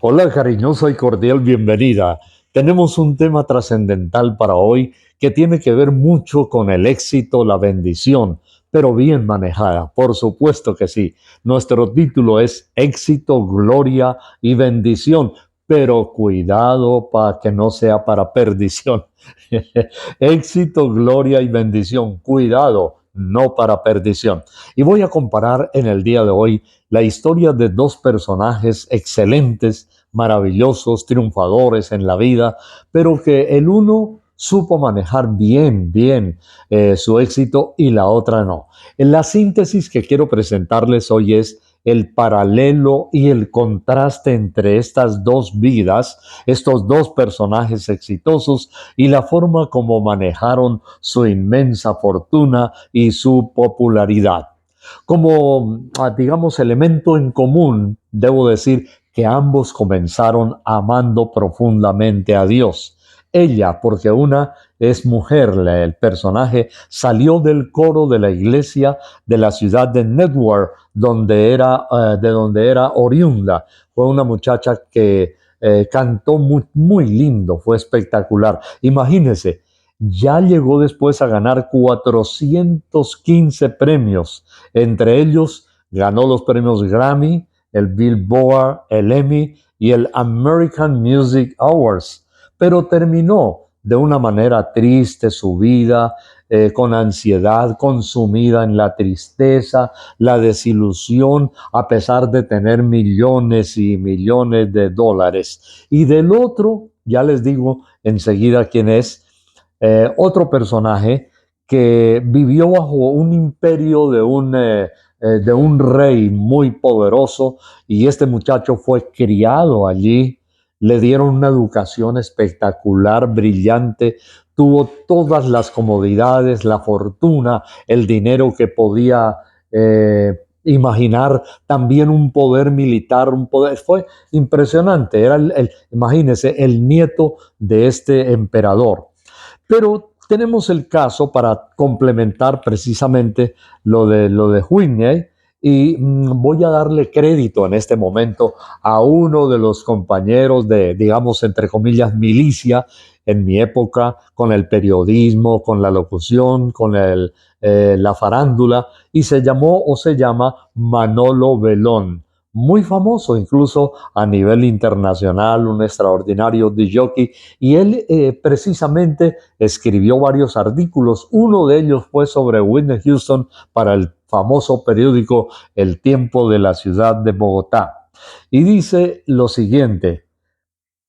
Hola, cariñosa y cordial bienvenida. Tenemos un tema trascendental para hoy que tiene que ver mucho con el éxito, la bendición, pero bien manejada. Por supuesto que sí. Nuestro título es Éxito, Gloria y Bendición, pero cuidado para que no sea para perdición. Éxito, gloria y bendición. Cuidado, no para perdición. Y voy a comparar en el día de hoy la historia de dos personajes excelentes, maravillosos, triunfadores en la vida, pero que el uno supo manejar bien su éxito y la otra no. En la síntesis que quiero presentarles hoy es el paralelo y el contraste entre estas dos vidas, estos dos personajes exitosos y la forma como manejaron su inmensa fortuna y su popularidad. Como, digamos, elemento en común, debo decir que ambos comenzaron amando profundamente a Dios. Ella, porque una es mujer, el personaje salió del coro de la iglesia de la ciudad de Newark, de donde era oriunda. Fue una muchacha que cantó muy lindo, fue espectacular. Imagínense, ya llegó después a ganar 415 premios. Entre ellos, ganó los premios Grammy, el Billboard, el Emmy y el American Music Awards. Pero terminó de una manera triste su vida, con ansiedad, consumida en la tristeza, la desilusión, a pesar de tener millones y millones de dólares. Y del otro, ya les digo enseguida quién es, otro personaje que vivió bajo un imperio de un rey muy poderoso, y este muchacho fue criado allí, le dieron una educación espectacular, brillante, tuvo todas las comodidades, la fortuna, el dinero que podía imaginar, también un poder militar, un poder, fue impresionante, era imagínense, el nieto de este emperador. Pero tenemos el caso para complementar precisamente lo de Whitney, y voy a darle crédito en este momento a uno de los compañeros de, digamos, entre comillas, milicia en mi época, con el periodismo, con la locución, la farándula, y se llamó o se llama Manolo Belón, muy famoso incluso a nivel internacional, un extraordinario DJ, y él precisamente escribió varios artículos. Uno de ellos fue sobre Whitney Houston para el famoso periódico El Tiempo de la ciudad de Bogotá. Y dice lo siguiente: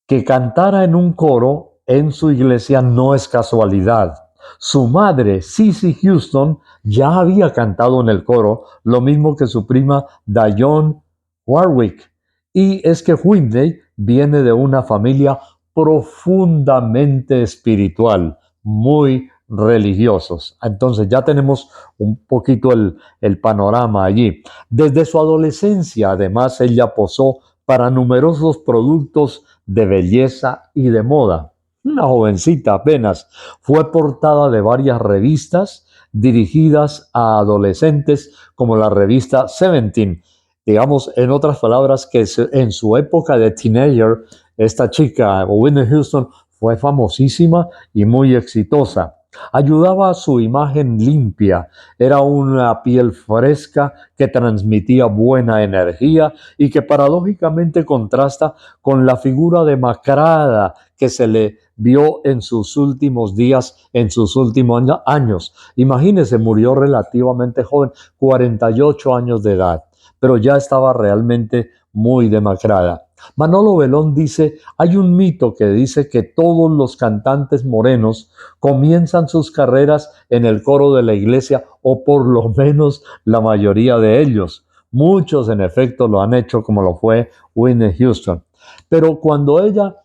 que cantara en un coro en su iglesia no es casualidad. Su madre, Cissy Houston, ya había cantado en el coro, lo mismo que su prima Dionne Warwick. Y es que Whitney viene de una familia profundamente espiritual, muy religiosos. Entonces ya tenemos un poquito el panorama allí. Desde su adolescencia, además, ella posó para numerosos productos de belleza y de moda. Una jovencita apenas, fue portada de varias revistas dirigidas a adolescentes, como la revista Seventeen. Digamos, en otras palabras, que en su época de teenager, esta chica, Whitney Houston, fue famosísima y muy exitosa. Ayudaba a su imagen limpia, era una piel fresca que transmitía buena energía y que paradójicamente contrasta con la figura demacrada que se le vio en sus últimos días, en sus últimos años. Imagínese, murió relativamente joven, 48 años de edad, pero ya estaba realmente muy demacrada. Manolo Belón dice, hay un mito que dice que todos los cantantes morenos comienzan sus carreras en el coro de la iglesia, o por lo menos la mayoría de ellos. Muchos en efecto lo han hecho, como lo fue Whitney Houston. Pero cuando ella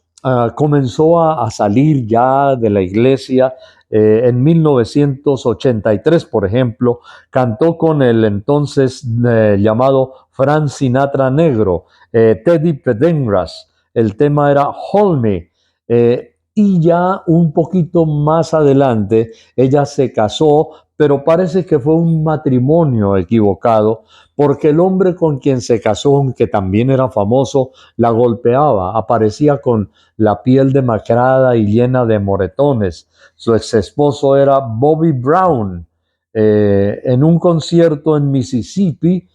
comenzó a salir ya de la iglesia, en 1983, por ejemplo, cantó con el entonces llamado Frank Sinatra Negro, Teddy Pendergrass. El tema era Hold Me. y ya un poquito más adelante ella se casó, pero parece que fue un matrimonio equivocado, porque el hombre con quien se casó, que también era famoso, la golpeaba, aparecía con la piel demacrada y llena de moretones. Su ex esposo era Bobby Brown. En un concierto en Mississippi,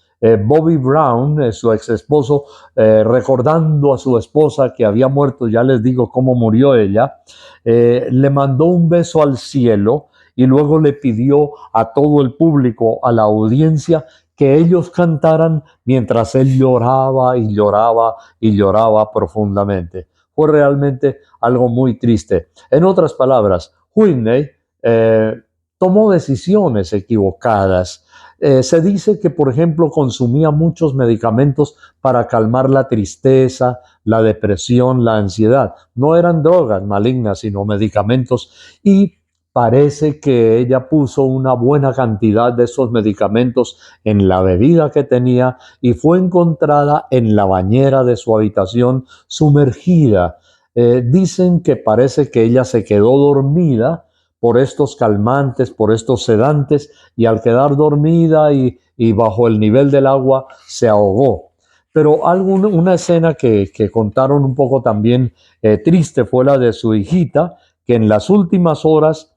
Bobby Brown, su ex esposo, recordando a su esposa que había muerto, ya les digo cómo murió ella, le mandó un beso al cielo y luego le pidió a todo el público, a la audiencia, que ellos cantaran mientras él lloraba y lloraba y lloraba profundamente. Fue realmente algo muy triste. En otras palabras, Whitney eh, tomó decisiones equivocadas. Se dice que, por ejemplo, consumía muchos medicamentos para calmar la tristeza, la depresión, la ansiedad. No eran drogas malignas, sino medicamentos. Y parece que ella puso una buena cantidad de esos medicamentos en la bebida que tenía y fue encontrada en la bañera de su habitación sumergida. Dicen que parece que ella se quedó dormida por estos calmantes, por estos sedantes, y al quedar dormida y bajo el nivel del agua se ahogó. Pero una escena que contaron un poco también triste fue la de su hijita, que en las últimas horas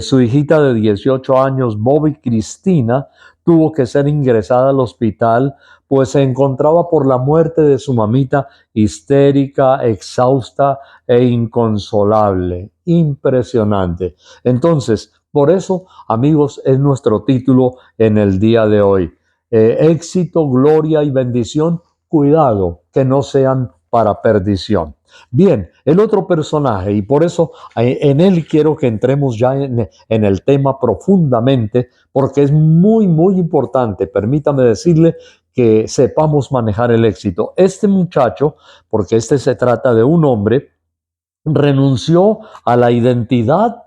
su hijita de 18 años, Bobby Cristina, tuvo que ser ingresada al hospital, pues se encontraba por la muerte de su mamita histérica, exhausta e inconsolable. Impresionante. Entonces, por eso, amigos, es nuestro título en el día de hoy. Éxito, gloria y bendición, cuidado que no sean para perdición. Bien, el otro personaje, y por eso en él quiero que entremos ya en el tema profundamente, porque es muy, muy importante, permítame decirle, que sepamos manejar el éxito. Este muchacho, porque este se trata de un hombre, renunció a la identidad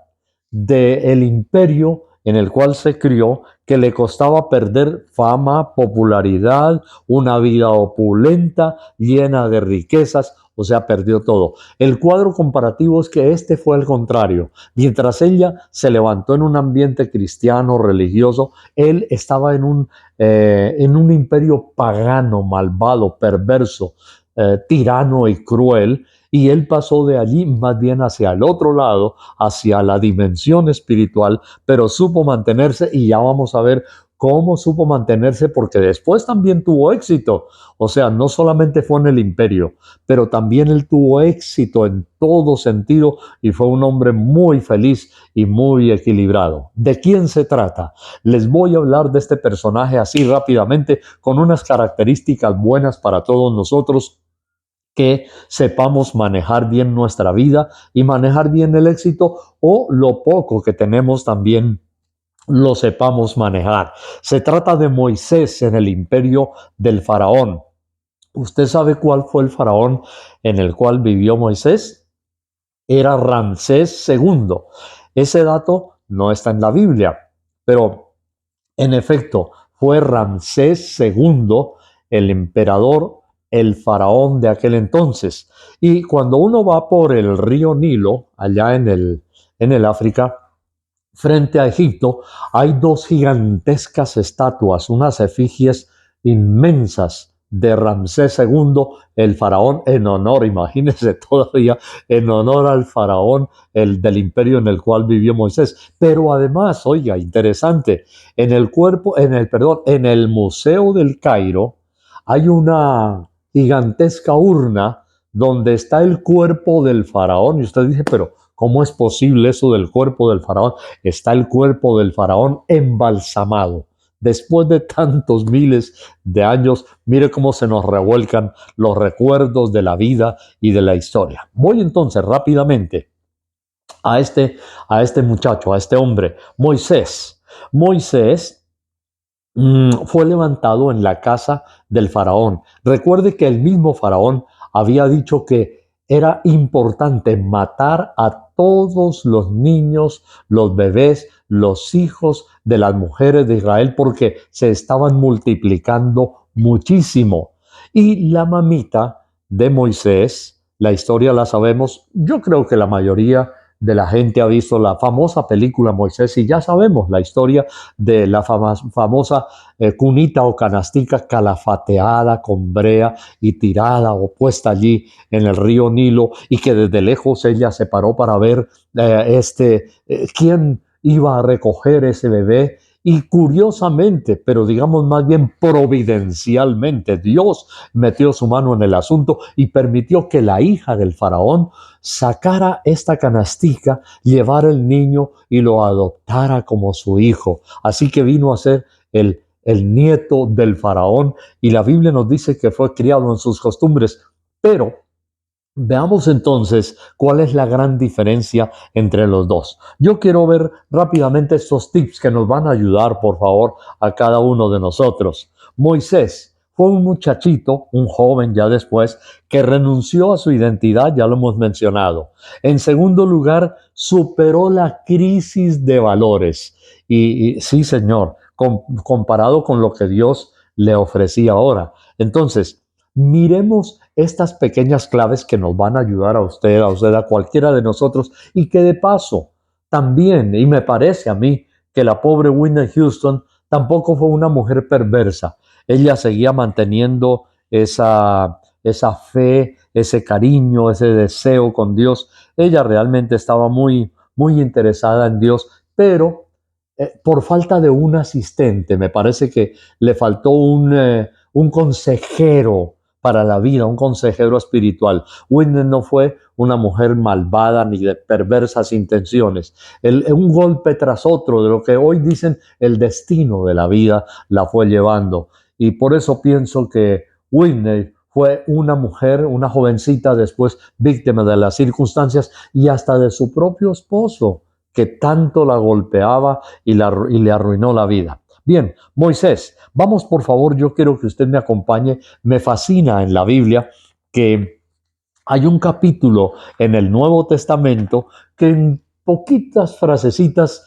del imperio en el cual se crió, que le costaba perder fama, popularidad, una vida opulenta, llena de riquezas, o sea, perdió todo. El cuadro comparativo es que este fue el contrario. Mientras ella se levantó en un ambiente cristiano, religioso, él estaba en un imperio pagano, malvado, perverso, tirano y cruel, y él pasó de allí más bien hacia el otro lado, hacia la dimensión espiritual, pero supo mantenerse, y ya vamos a ver cómo supo mantenerse, porque después también tuvo éxito. O sea, no solamente fue en el imperio, pero también él tuvo éxito en todo sentido y fue un hombre muy feliz y muy equilibrado. ¿De quién se trata? Les voy a hablar de este personaje así rápidamente, con unas características buenas para todos nosotros, que sepamos manejar bien nuestra vida y manejar bien el éxito, o lo poco que tenemos también lo sepamos manejar. Se trata de Moisés en el imperio del faraón. ¿Usted sabe cuál fue el faraón en el cual vivió Moisés? Era Ramsés segundo. Ese dato no está en la Biblia, pero en efecto fue Ramsés segundo, el emperador, el faraón de aquel entonces. Y cuando uno va por el río Nilo, allá en el África, frente a Egipto, hay dos gigantescas estatuas, unas efigies inmensas de Ramsés segundo, el faraón, en honor, imagínense todavía, en honor al faraón, el del imperio en el cual vivió Moisés. Pero además, oiga, interesante, en el Museo del Cairo hay una gigantesca urna donde está el cuerpo del faraón. Y usted dice, pero ¿cómo es posible eso del cuerpo del faraón? Está el cuerpo del faraón embalsamado. Después de tantos miles de años, mire cómo se nos revuelcan los recuerdos de la vida y de la historia. Voy entonces rápidamente a este muchacho, a este hombre, Moisés. Moisés fue levantado en la casa del faraón. Recuerde que el mismo faraón había dicho que era importante matar a todos los niños, los bebés, los hijos de las mujeres de Israel, porque se estaban multiplicando muchísimo. Y la mamita de Moisés la historia la sabemos. Yo creo que la mayoría de la gente ha visto la famosa película Moisés y ya sabemos la historia de la famosa cunita o canastica calafateada con brea y tirada o puesta allí en el río Nilo y que desde lejos ella se paró para ver quién iba a recoger ese bebé. Y curiosamente, pero digamos más bien providencialmente, Dios metió su mano en el asunto y permitió que la hija del faraón sacara esta canastica, llevara el niño y lo adoptara como su hijo. Así que vino a ser el nieto del faraón y la Biblia nos dice que fue criado en sus costumbres. Pero veamos entonces cuál es la gran diferencia entre los dos. Yo quiero ver rápidamente estos tips que nos van a ayudar, por favor, a cada uno de nosotros. Moisés fue un muchachito, un joven ya después, que renunció a su identidad, ya lo hemos mencionado. En segundo lugar, superó la crisis de valores. Y sí, señor, comparado con lo que Dios le ofrecía ahora. Entonces, miremos estas pequeñas claves que nos van a ayudar a cualquiera de nosotros y que de paso también, y me parece a mí que la pobre Whitney Houston tampoco fue una mujer perversa. Ella seguía manteniendo esa fe, ese cariño, ese deseo con Dios. Ella realmente estaba muy, muy interesada en Dios, pero por falta de un asistente, me parece que le faltó un consejero para la vida, un consejero espiritual. Whitney no fue una mujer malvada ni de perversas intenciones. Un golpe tras otro de lo que hoy dicen el destino de la vida la fue llevando. Y por eso pienso que Whitney fue una mujer, una jovencita después víctima de las circunstancias y hasta de su propio esposo, que tanto la golpeaba y le arruinó la vida. Bien, Moisés, vamos por favor, yo quiero que usted me acompañe. Me fascina en la Biblia que hay un capítulo en el Nuevo Testamento que en poquitas frasecitas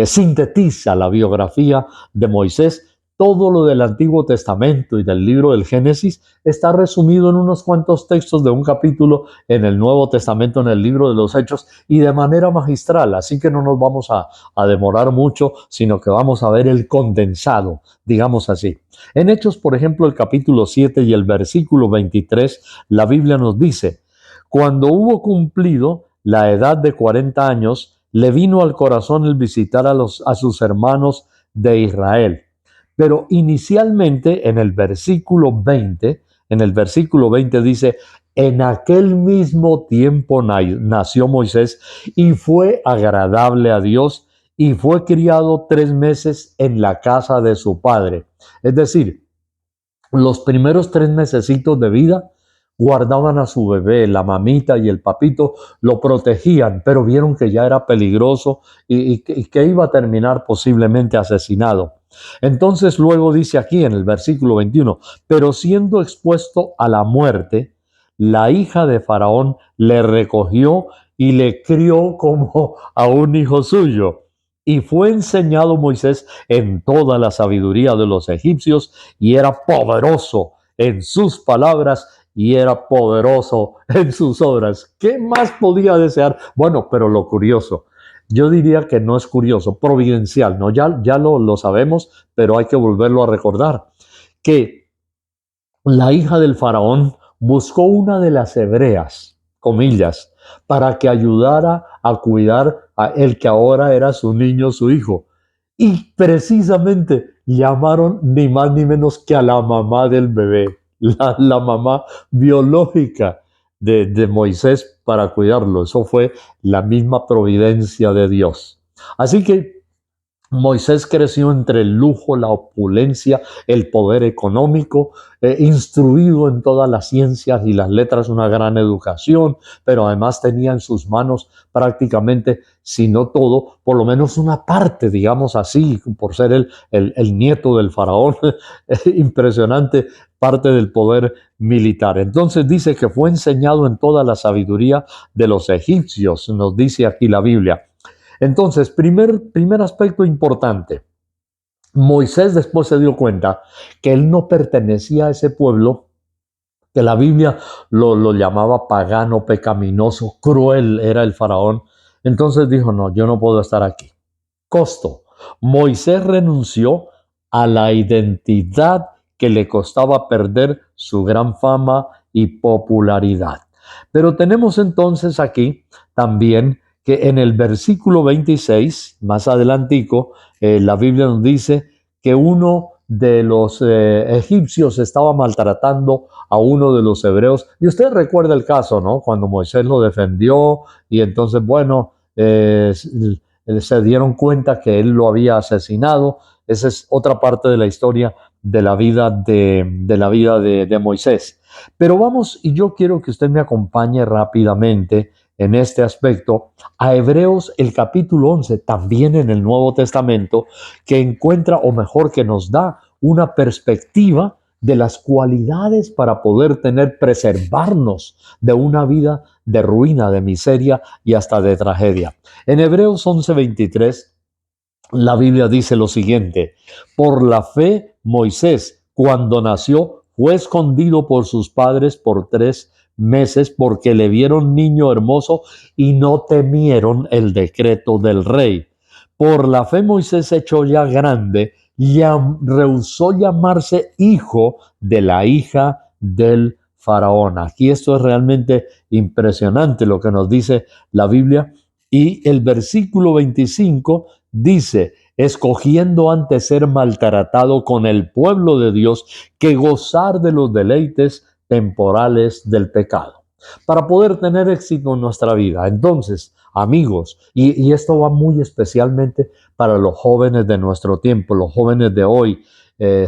sintetiza la biografía de Moisés. Todo lo del Antiguo Testamento y del libro del Génesis está resumido en unos cuantos textos de un capítulo en el Nuevo Testamento, en el libro de los Hechos, y de manera magistral. Así que no nos vamos a demorar mucho, sino que vamos a ver el condensado, digamos así. En Hechos, por ejemplo, el capítulo 7 y el versículo 23, la Biblia nos dice: cuando hubo cumplido la edad de 40 años, le vino al corazón el visitar a sus hermanos de Israel. Pero inicialmente en el versículo 20 dice: en aquel mismo tiempo nació Moisés y fue agradable a Dios y fue criado 3 meses en la casa de su padre. Es decir, los primeros 3 mesecitos de vida guardaban a su bebé, la mamita y el papito lo protegían, pero vieron que ya era peligroso y que iba a terminar posiblemente asesinado. Entonces luego dice aquí en el versículo 21, pero siendo expuesto a la muerte, la hija de Faraón le recogió y le crió como a un hijo suyo. Y fue enseñado Moisés en toda la sabiduría de los egipcios y era poderoso en sus palabras y era poderoso en sus obras. ¿Qué más podía desear? Bueno, pero lo curioso, yo diría que no es curioso, providencial, ¿no? Ya lo sabemos, pero hay que volverlo a recordar, que la hija del faraón buscó una de las hebreas, comillas, para que ayudara a cuidar a el que ahora era su niño, su hijo. Y precisamente llamaron ni más ni menos que a la mamá del bebé, la mamá biológica de Moisés para cuidarlo. Eso fue la misma providencia de Dios. Así que Moisés creció entre el lujo, la opulencia, el poder económico, instruido en todas las ciencias y las letras, una gran educación, pero además tenía en sus manos prácticamente, si no todo, por lo menos una parte, digamos así, por ser el nieto del faraón, impresionante parte del poder militar. Entonces dice que fue enseñado en toda la sabiduría de los egipcios, nos dice aquí la Biblia. Entonces, primer aspecto importante, Moisés después se dio cuenta que él no pertenecía a ese pueblo que la Biblia lo llamaba pagano, pecaminoso, cruel era el faraón. Entonces dijo, no, yo no puedo estar aquí. Costo. Moisés renunció a la identidad que le costaba perder su gran fama y popularidad. Pero tenemos entonces aquí también que en el versículo 26, más adelantico, la Biblia nos dice que uno de los egipcios estaba maltratando a uno de los hebreos. Y usted recuerda el caso, ¿no? Cuando Moisés lo defendió y entonces, bueno, se dieron cuenta que él lo había asesinado. Esa es otra parte de la historia de la vida de Moisés. Pero vamos, y yo quiero que usted me acompañe rápidamente en este aspecto a Hebreos el capítulo 11, también en el Nuevo Testamento, que encuentra, o mejor, que nos da una perspectiva de las cualidades para poder preservarnos de una vida de ruina, de miseria y hasta de tragedia. En Hebreos 11:23, la Biblia dice lo siguiente: por la fe, Moisés, cuando nació, fue escondido por sus padres por 3 meses porque le vieron niño hermoso y no temieron el decreto del rey. Por la fe, Moisés, hecho ya grande, rehusó llamarse hijo de la hija del faraón. Aquí esto es realmente impresionante lo que nos dice la Biblia. Y el versículo 25 dice, escogiendo antes ser maltratado con el pueblo de Dios que gozar de los deleites temporales del pecado, para poder tener éxito en nuestra vida. Entonces, amigos, y esto va muy especialmente para los jóvenes de nuestro tiempo, los jóvenes de hoy.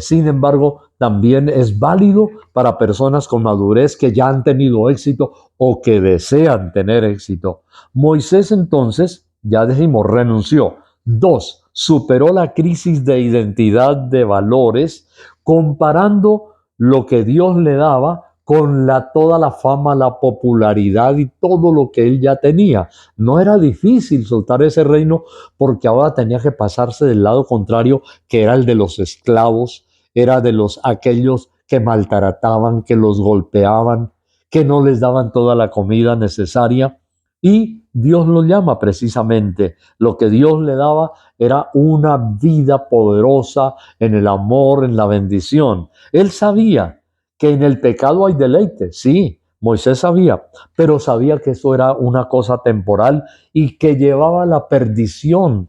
Sin embargo, también es válido para personas con madurez que ya han tenido éxito o que desean tener éxito. Moisés entonces, ya dijimos, renunció. 2, superó la crisis de identidad de valores comparando lo que Dios le daba con toda la fama, la popularidad y todo lo que él ya tenía. No era difícil soltar ese reino porque ahora tenía que pasarse del lado contrario, que era el de los esclavos, era de aquellos que maltrataban, que los golpeaban, que no les daban toda la comida necesaria. Y Dios lo llama precisamente. Lo que Dios le daba era una vida poderosa en el amor, en la bendición. Él sabía que en el pecado hay deleite, sí, Moisés sabía, pero sabía que eso era una cosa temporal y que llevaba a la perdición,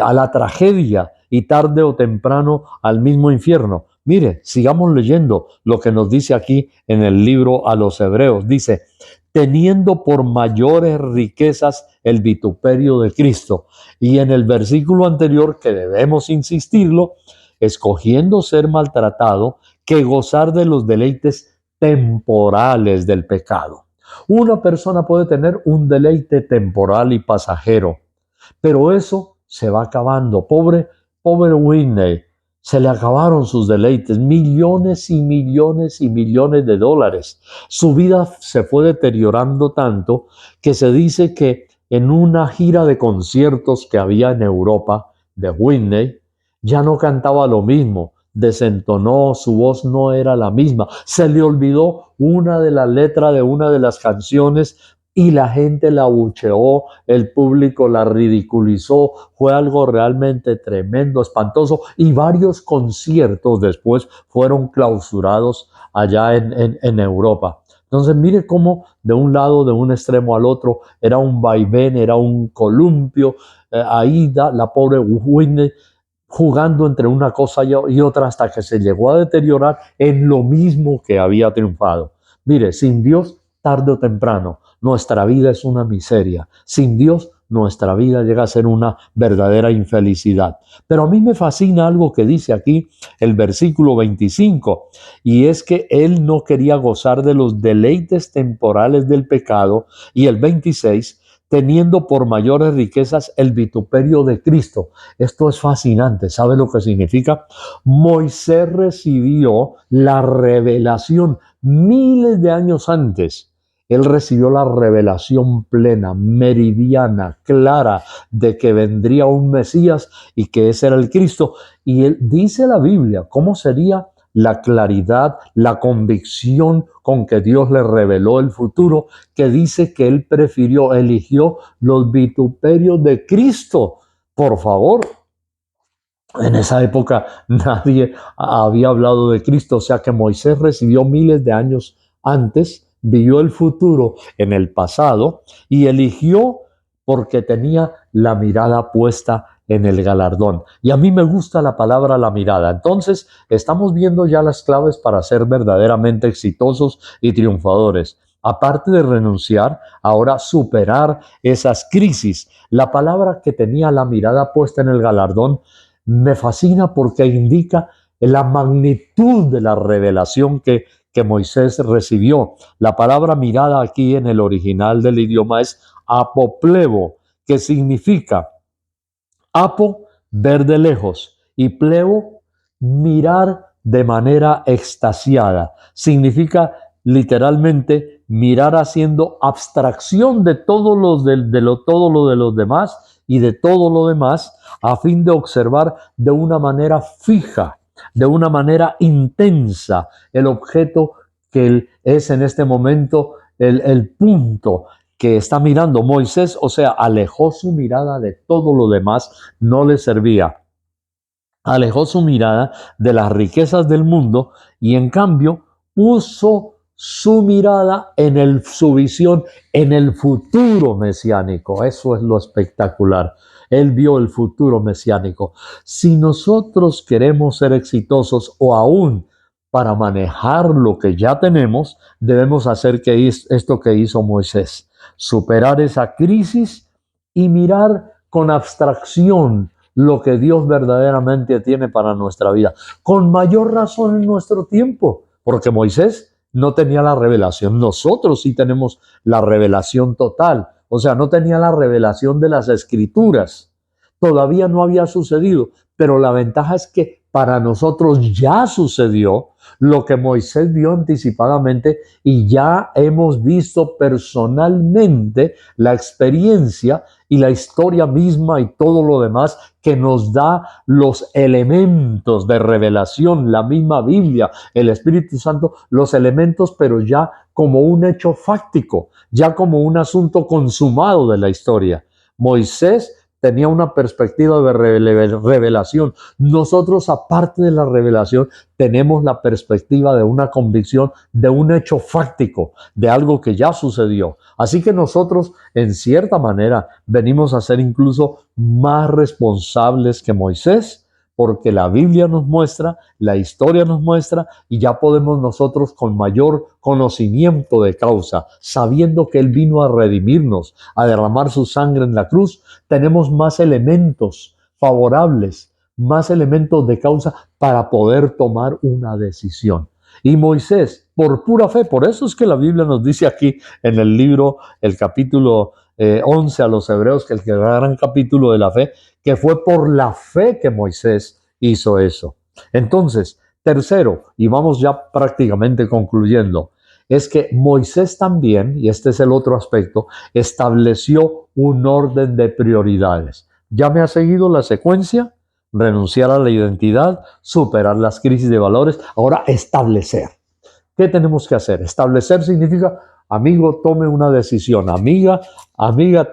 a la tragedia y tarde o temprano al mismo infierno. Mire, sigamos leyendo lo que nos dice aquí en el libro a los Hebreos. Dice, teniendo por mayores riquezas el vituperio de Cristo. Y en el versículo anterior, que debemos insistirlo, escogiendo ser maltratado que gozar de los deleites temporales del pecado. Una persona puede tener un deleite temporal y pasajero, pero eso se va acabando. Pobre Whitney, se le acabaron sus deleites, millones y millones y millones de dólares. Su vida se fue deteriorando tanto que se dice que en una gira de conciertos que había en Europa de Whitney, ya no cantaba lo mismo, desentonó, su voz no era la misma, se le olvidó una de las letras de una de las canciones y la gente la abucheó, el público la ridiculizó, fue algo realmente tremendo, espantoso, y varios conciertos después fueron clausurados allá en Europa. Entonces mire cómo de un lado, de un extremo al otro, era un vaivén, era un columpio, ahí la pobre Whitney jugando entre una cosa y otra hasta que se llegó a deteriorar en lo mismo que había triunfado. Mire, sin Dios, tarde o temprano, nuestra vida es una miseria. Sin Dios, nuestra vida llega a ser una verdadera infelicidad. Pero a mí me fascina algo que dice aquí el versículo 25, y es que él no quería gozar de los deleites temporales del pecado, y el 26, teniendo por mayores riquezas el vituperio de Cristo. Esto es fascinante. ¿Sabe lo que significa? Moisés recibió la revelación miles de años antes. Él recibió la revelación plena, meridiana, clara, de que vendría un Mesías y que ese era el Cristo. Y él dice la Biblia, ¿cómo sería la claridad, la convicción con que Dios le reveló el futuro, que dice que él eligió los vituperios de Cristo. Por favor, en esa época nadie había hablado de Cristo, o sea que Moisés recibió miles de años antes, vivió el futuro en el pasado y eligió porque tenía la mirada puesta en el galardón. Y a mí me gusta la palabra la mirada. Entonces, estamos viendo ya las claves para ser verdaderamente exitosos y triunfadores. Aparte de renunciar, ahora superar esas crisis. La palabra que tenía la mirada puesta en el galardón me fascina porque indica la magnitud de la revelación que Moisés recibió. La palabra mirada aquí en el original del idioma es apoplebo, que significa apo, ver de lejos, y plebo, mirar de manera extasiada. Significa literalmente mirar haciendo abstracción de todo lo de los demás y de todo lo demás a fin de observar de una manera fija, de una manera intensa el objeto que es en este momento el punto que está mirando Moisés, o sea, alejó su mirada de todo lo demás, no le servía. Alejó su mirada de las riquezas del mundo y en cambio puso su mirada su visión en el futuro mesiánico. Eso es lo espectacular. Él vio el futuro mesiánico. Si nosotros queremos ser exitosos o aún para manejar lo que ya tenemos, debemos hacer esto que hizo Moisés, superar esa crisis y mirar con abstracción lo que Dios verdaderamente tiene para nuestra vida. Con mayor razón en nuestro tiempo, porque Moisés no tenía la revelación. Nosotros sí tenemos la revelación total. O sea, no tenía la revelación de las escrituras. Todavía no había sucedido, pero la ventaja es que para nosotros ya sucedió lo que Moisés vio anticipadamente y ya hemos visto personalmente la experiencia y la historia misma y todo lo demás que nos da los elementos de revelación, la misma Biblia, el Espíritu Santo, los elementos, pero ya como un hecho fáctico, ya como un asunto consumado de la historia. Moisés tenía una perspectiva de revelación. Nosotros, aparte de la revelación, tenemos la perspectiva de una convicción, de un hecho fáctico, de algo que ya sucedió. Así que nosotros, en cierta manera, venimos a ser incluso más responsables que Moisés, porque la Biblia nos muestra, la historia nos muestra, y ya podemos nosotros con mayor conocimiento de causa, sabiendo que Él vino a redimirnos, a derramar su sangre en la cruz, tenemos más elementos favorables, más elementos de causa para poder tomar una decisión. Y Moisés, por pura fe, por eso es que la Biblia nos dice aquí en el libro, el capítulo 11 a los Hebreos, que el gran capítulo de la fe, que fue por la fe que Moisés hizo eso. Entonces, tercero, y vamos ya prácticamente concluyendo, es que Moisés también, y este es el otro aspecto, estableció un orden de prioridades. ¿Ya me ha seguido la secuencia? Renunciar a la identidad, superar las crisis de valores, ahora establecer. ¿Qué tenemos que hacer? Establecer significa, amigo, tome una decisión. Amiga,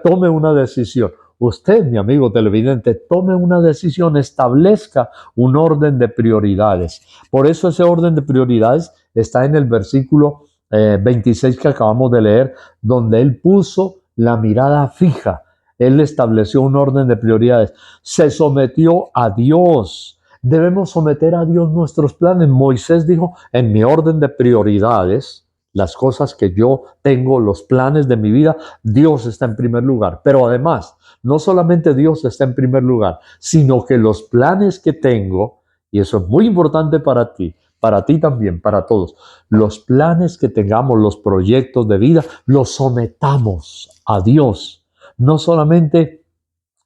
tome una decisión. Usted, mi amigo televidente, tome una decisión, establezca un orden de prioridades. Por eso ese orden de prioridades está en el versículo 26 que acabamos de leer, donde él puso la mirada fija. Él estableció un orden de prioridades. Se sometió a Dios. Debemos someter a Dios nuestros planes. Moisés dijo, en mi orden de prioridades, las cosas que yo tengo, los planes de mi vida, Dios está en primer lugar. Pero además, no solamente Dios está en primer lugar, sino que los planes que tengo, y eso es muy importante para ti también, para todos, los planes que tengamos, los proyectos de vida, los sometamos a Dios. No solamente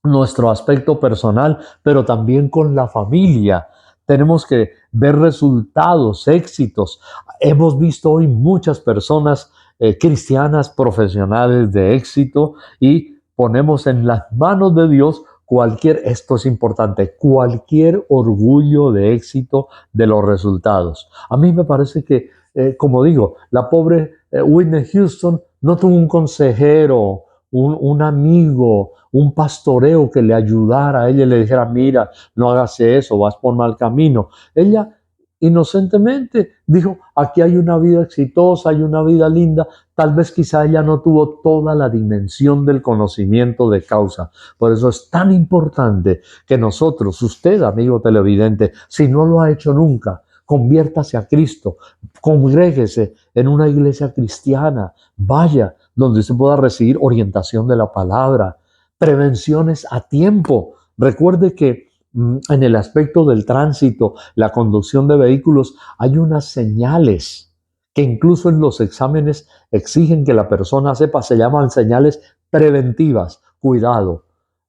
nuestro aspecto personal, pero también con la familia. Tenemos que ver resultados, éxitos. Hemos visto hoy muchas personas cristianas profesionales de éxito y ponemos en las manos de Dios esto es importante, cualquier orgullo de éxito de los resultados. A mí me parece que, como digo, la pobre Whitney Houston no tuvo un consejero, un amigo, un pastoreo que le ayudara a ella y le dijera, mira, no hagas eso, vas por mal camino. Ella inocentemente dijo, aquí hay una vida exitosa, hay una vida linda. Tal vez quizá ella no tuvo toda la dimensión del conocimiento de causa. Por eso es tan importante que nosotros, usted, amigo televidente, si no lo ha hecho nunca, conviértase a Cristo, congréguese en una iglesia cristiana, vaya donde se pueda recibir orientación de la palabra, prevenciones a tiempo. Recuerde que en el aspecto del tránsito, la conducción de vehículos, hay unas señales que incluso en los exámenes exigen que la persona sepa, se llaman señales preventivas. Cuidado,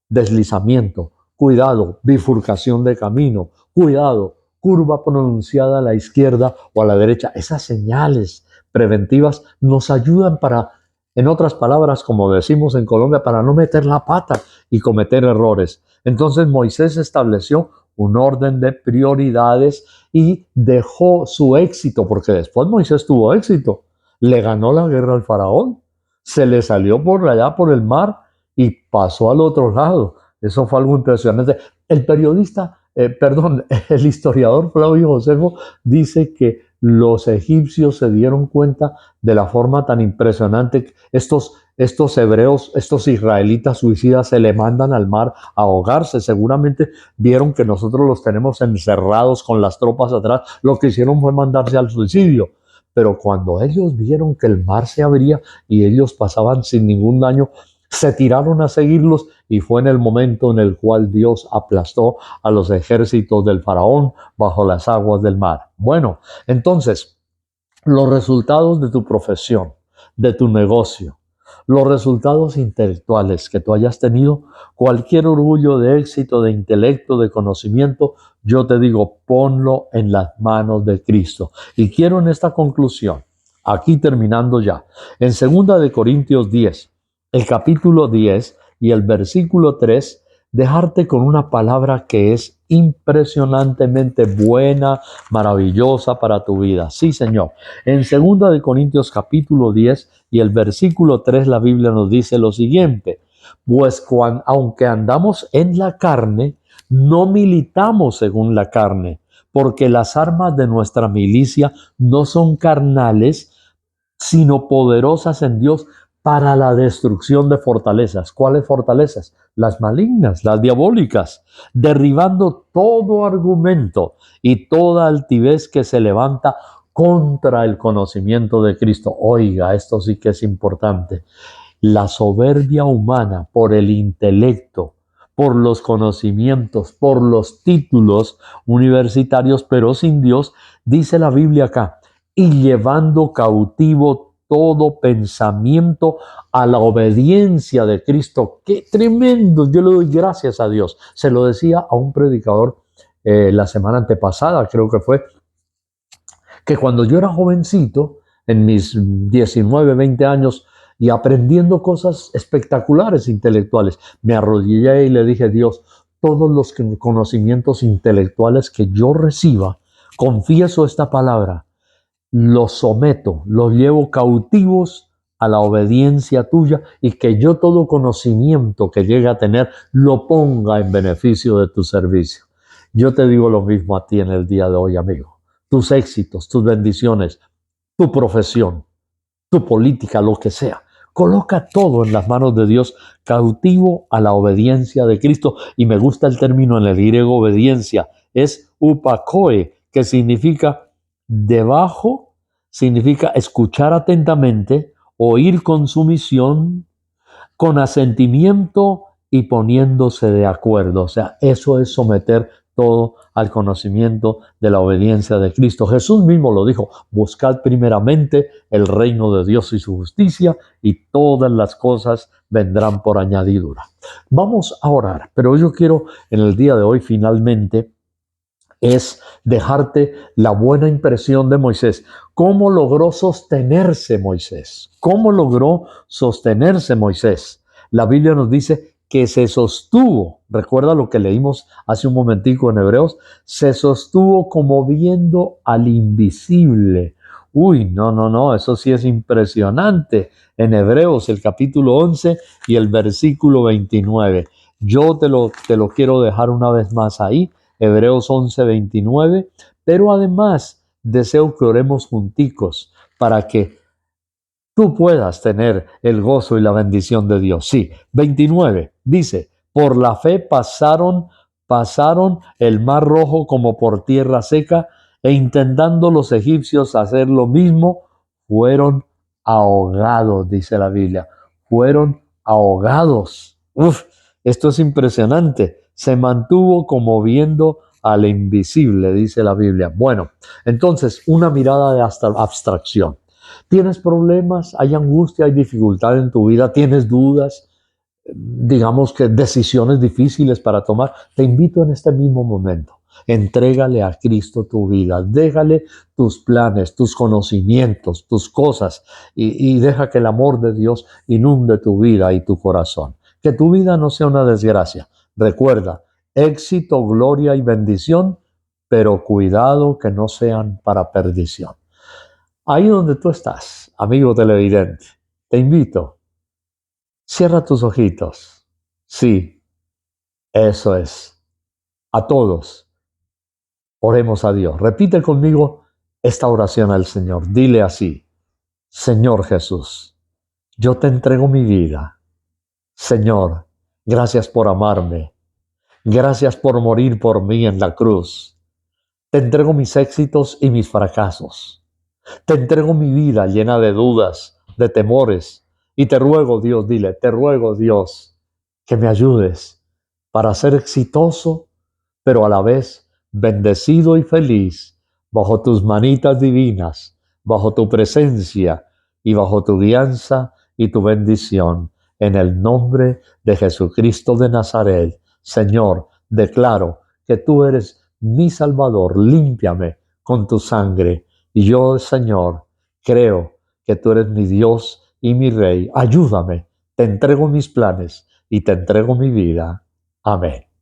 deslizamiento, cuidado, bifurcación de camino, cuidado, curva pronunciada a la izquierda o a la derecha. Esas señales preventivas nos ayudan para, en otras palabras, como decimos en Colombia, para no meter la pata y cometer errores. Entonces Moisés estableció un orden de prioridades y dejó su éxito, porque después Moisés tuvo éxito. Le ganó la guerra al faraón, se le salió por allá por el mar y pasó al otro lado. Eso fue algo impresionante. El periodista, el historiador Flavio Josefo dice que los egipcios se dieron cuenta de la forma tan impresionante que estos hebreos, estos israelitas suicidas se le mandan al mar a ahogarse. Seguramente vieron que nosotros los tenemos encerrados con las tropas atrás. Lo que hicieron fue mandarse al suicidio. Pero cuando ellos vieron que el mar se abría y ellos pasaban sin ningún daño, se tiraron a seguirlos y fue en el momento en el cual Dios aplastó a los ejércitos del faraón bajo las aguas del mar. Bueno, entonces, los resultados de tu profesión, de tu negocio, los resultados intelectuales que tú hayas tenido, cualquier orgullo de éxito, de intelecto, de conocimiento, yo te digo, ponlo en las manos de Cristo. Y quiero en esta conclusión, aquí terminando ya, en 2 Corintios 10, el capítulo 10 y el versículo 3, dejarte con una palabra que es impresionantemente buena, maravillosa para tu vida. Sí, Señor. En 2 Corintios capítulo 10 y el versículo 3, la Biblia nos dice lo siguiente: pues aunque andamos en la carne, no militamos según la carne, porque las armas de nuestra milicia no son carnales, sino poderosas en Dios para la destrucción de fortalezas. ¿Cuáles fortalezas? Las malignas, las diabólicas, derribando todo argumento y toda altivez que se levanta contra el conocimiento de Cristo. Oiga, esto sí que es importante. La soberbia humana por el intelecto, por los conocimientos, por los títulos universitarios, pero sin Dios, dice la Biblia acá, y llevando cautivo todo pensamiento a la obediencia de Cristo. ¡Qué tremendo! Yo le doy gracias a Dios. Se lo decía a un predicador la semana antepasada, creo que fue, que cuando yo era jovencito, en mis 19, 20 años, y aprendiendo cosas espectaculares intelectuales, me arrodillé y le dije, Dios, todos los conocimientos intelectuales que yo reciba, confieso esta palabra, los someto, los llevo cautivos a la obediencia tuya y que yo todo conocimiento que llegue a tener lo ponga en beneficio de tu servicio. Yo te digo lo mismo a ti en el día de hoy, amigo. Tus éxitos, tus bendiciones, tu profesión, tu política, lo que sea. Coloca todo en las manos de Dios, cautivo a la obediencia de Cristo. Y me gusta el término en el griego obediencia, es upakoe, que significa debajo, significa escuchar atentamente, oír con sumisión, con asentimiento y poniéndose de acuerdo. O sea, eso es someter todo al conocimiento de la obediencia de Cristo. Jesús mismo lo dijo, buscad primeramente el reino de Dios y su justicia y todas las cosas vendrán por añadidura. Vamos a orar, pero yo quiero en el día de hoy finalmente es dejarte la buena impresión de Moisés. ¿Cómo logró sostenerse Moisés? ¿Cómo logró sostenerse Moisés? La Biblia nos dice que se sostuvo, recuerda lo que leímos hace un momentico en Hebreos, se sostuvo como viendo al invisible. Uy, no, no, no, eso sí es impresionante. En Hebreos, el capítulo 11 y el versículo 29. Yo te lo quiero dejar una vez más ahí, Hebreos 11, 29, pero además deseo que oremos junticos para que tú puedas tener el gozo y la bendición de Dios. Sí, 29 dice, por la fe pasaron el mar rojo como por tierra seca, e intentando los egipcios hacer lo mismo, fueron ahogados, dice la Biblia, fueron ahogados. Uf, esto es impresionante. Se mantuvo como viendo al invisible, dice la Biblia. Bueno, entonces, una mirada de abstracción. ¿Tienes problemas? ¿Hay angustia? ¿Hay dificultad en tu vida? ¿Tienes dudas? Digamos que decisiones difíciles para tomar. Te invito en este mismo momento. Entrégale a Cristo tu vida. Déjale tus planes, tus conocimientos, tus cosas y deja que el amor de Dios inunde tu vida y tu corazón. Que tu vida no sea una desgracia. Recuerda, éxito, gloria y bendición, pero cuidado que no sean para perdición. Ahí donde tú estás, amigo televidente, te invito, cierra tus ojitos. Sí, eso es. A todos, oremos a Dios. Repite conmigo esta oración al Señor. Dile así, Señor Jesús, yo te entrego mi vida. Señor, gracias por amarme. Gracias por morir por mí en la cruz. Te entrego mis éxitos y mis fracasos. Te entrego mi vida llena de dudas, de temores, y te ruego, Dios, dile, te ruego, Dios, que me ayudes para ser exitoso, pero a la vez bendecido y feliz bajo tus manitas divinas, bajo tu presencia y bajo tu guianza y tu bendición. En el nombre de Jesucristo de Nazaret, Señor, declaro que tú eres mi Salvador. Límpiame con tu sangre. Y yo, Señor, creo que tú eres mi Dios y mi Rey. Ayúdame, te entrego mis planes y te entrego mi vida. Amén.